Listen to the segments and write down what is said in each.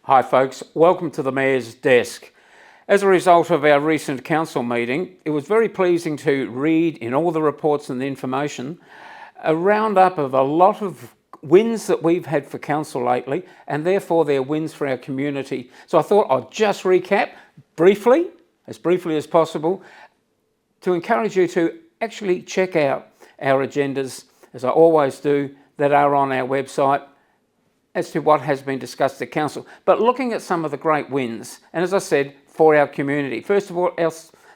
Hi folks, welcome to the Mayor's Desk. As a result of our recent council meeting, it was very pleasing to read in all the reports and the information a roundup of a lot of wins that we've had for council lately, and therefore they're wins for our community. So I thought I'd just recap briefly as possible, to encourage you to actually check out our agendas, as I always do, that are on our website, as to what has been discussed at council, but looking at some of the great wins, and as I said, for our community. First of all,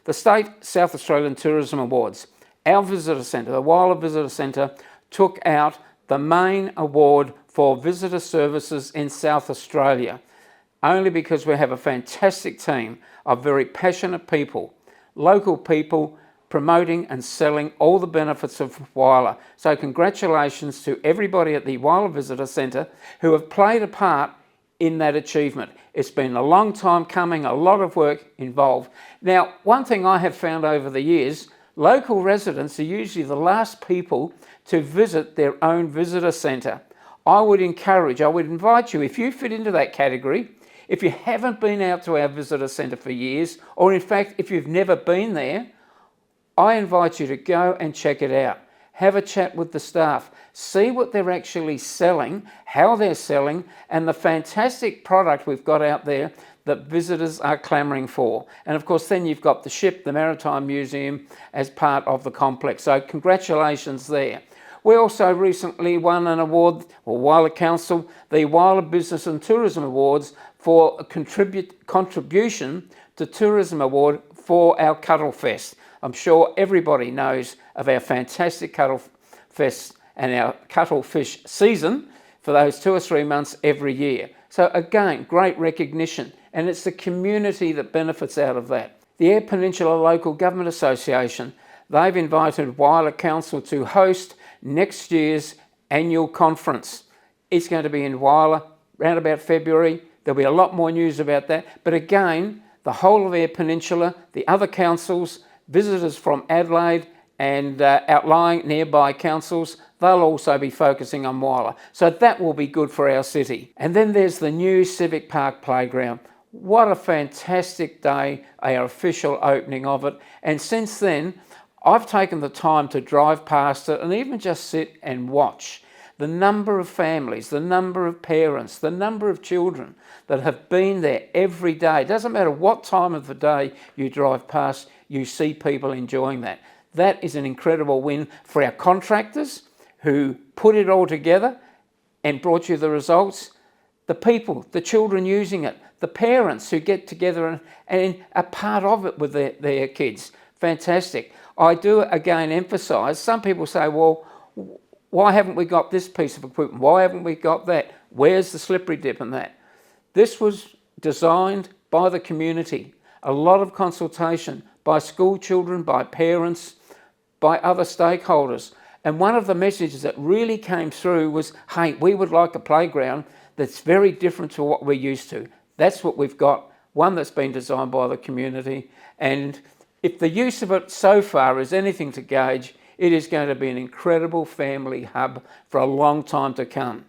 the State South Australian Tourism Awards. Our visitor centre, the Whyalla Visitor Centre, took out the main award for visitor services in South Australia, only because we have a fantastic team of very passionate people, local people, promoting and selling all the benefits of Whyalla. So congratulations to everybody at the Whyalla Visitor Centre who have played a part in that achievement. It's been a long time coming, a lot of work involved. Now, one thing I have found over the years, local residents are usually the last people to visit their own visitor centre. I would invite you, if you fit into that category, if you haven't been out to our visitor centre for years, or in fact, if you've never been there, I invite you to go and check it out. Have a chat with the staff. See what they're actually selling, how they're selling, and the fantastic product we've got out there that visitors are clamouring for. And of course, then you've got the ship, the Maritime Museum, as part of the complex. So congratulations there. We also recently won an award, or Whyalla Council, the Whyalla Business and Tourism Awards for a contribution to Tourism Award for our Cuttle Fest. I'm sure everybody knows of our fantastic Cuttle Fest and our cuttlefish season for those 2 or 3 months every year. So again, great recognition, and it's the community that benefits out of that. The Eyre Peninsula Local Government Association, they've invited Whyalla Council to host next year's annual conference. It's going to be in Whyalla around about February. There'll be a lot more news about that. But again, the whole of Eyre Peninsula, the other councils, visitors from Adelaide and outlying nearby councils, they'll also be focusing on Whyalla. So that will be good for our city. And then there's the new Civic Park playground. What a fantastic day, our official opening of it. And since then, I've taken the time to drive past it and even just sit and watch the number of families, the number of parents, the number of children that have been there every day. It doesn't matter what time of the day you drive past, you see people enjoying that. That is an incredible win for our contractors who put it all together and brought you the results, the people, the children using it, the parents who get together and are part of it with their kids. Fantastic. I do again emphasise, some people say, well, why haven't we got this piece of equipment? Why haven't we got that? Where's the slippery dip in that? This was designed by the community. A lot of consultation by school children, by parents, by other stakeholders. And one of the messages that really came through was, hey, we would like a playground that's very different to what we're used to. That's what we've got, one that's been designed by the community. And if the use of it so far is anything to gauge, it is going to be an incredible family hub for a long time to come.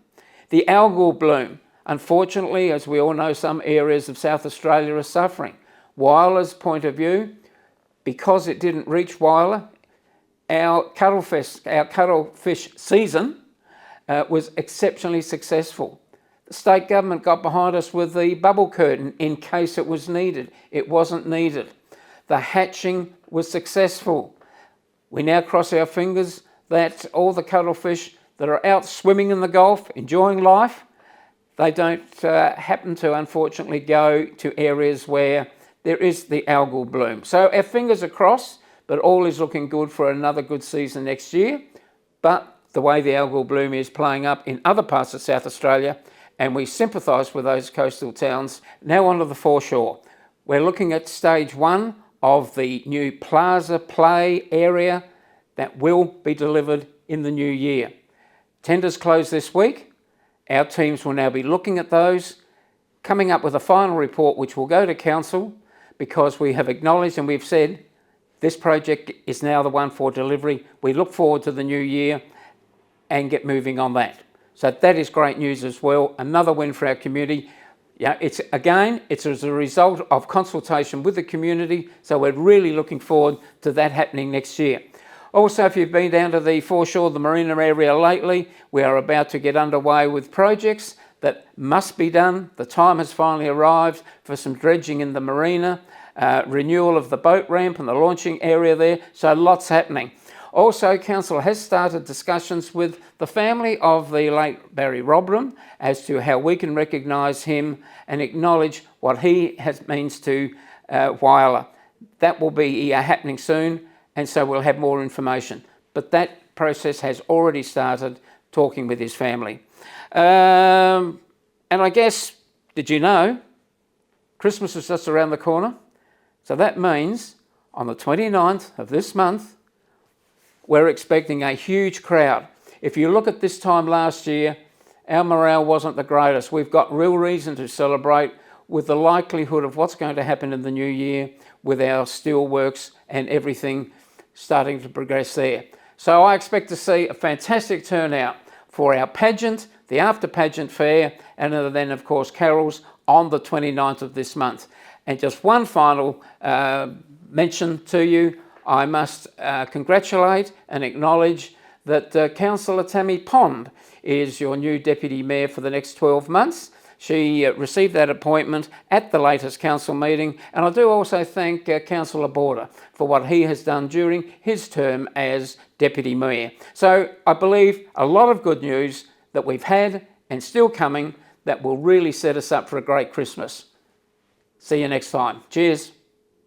The algal bloom. Unfortunately, as we all know, some areas of South Australia are suffering. Whyalla's point of view, because it didn't reach Whyalla, our cuttlefish season was exceptionally successful. The state government got behind us with the bubble curtain in case it was needed. It wasn't needed. The hatching was successful. We now cross our fingers that all the cuttlefish that are out swimming in the Gulf, enjoying life, they don't happen to, unfortunately, go to areas where there is the algal bloom. So our fingers are crossed, but all is looking good for another good season next year. But the way the algal bloom is playing up in other parts of South Australia, and we sympathise with those coastal towns. Now on to the foreshore. We're looking at stage 1 of the new plaza play area that will be delivered in the new year. Tenders close this week. Our teams will now be looking at those, coming up with a final report which will go to council, because we have acknowledged and we've said this project is now the one for delivery. We look forward to the new year and get moving on that. So that is great news as well. Another win for our community. Yeah, it's as a result of consultation with the community, so we're really looking forward to that happening next year. Also, if you've been down to the foreshore, the marina area lately, we are about to get underway with projects that must be done. The time has finally arrived for some dredging in the marina, renewal of the boat ramp and the launching area there, so lots happening. Also, Council has started discussions with the family of the late Barry Robram as to how we can recognise him and acknowledge what he means to Whyalla. That will be happening soon, and so we'll have more information. But that process has already started, talking with his family. And I guess, did you know, Christmas is just around the corner? So that means on the 29th of this month, we're expecting a huge crowd. If you look at this time last year, our morale wasn't the greatest. We've got real reason to celebrate with the likelihood of what's going to happen in the new year with our steelworks and everything starting to progress there. So I expect to see a fantastic turnout for our pageant, the after pageant fair, and then of course carols on the 29th of this month. And just one final mention to you, I must congratulate and acknowledge that Councillor Tammy Pond is your new Deputy Mayor for the next 12 months. She received that appointment at the latest council meeting, and I do also thank Councillor Border for what he has done during his term as Deputy Mayor. So I believe a lot of good news that we've had and still coming that will really set us up for a great Christmas. See you next time. Cheers.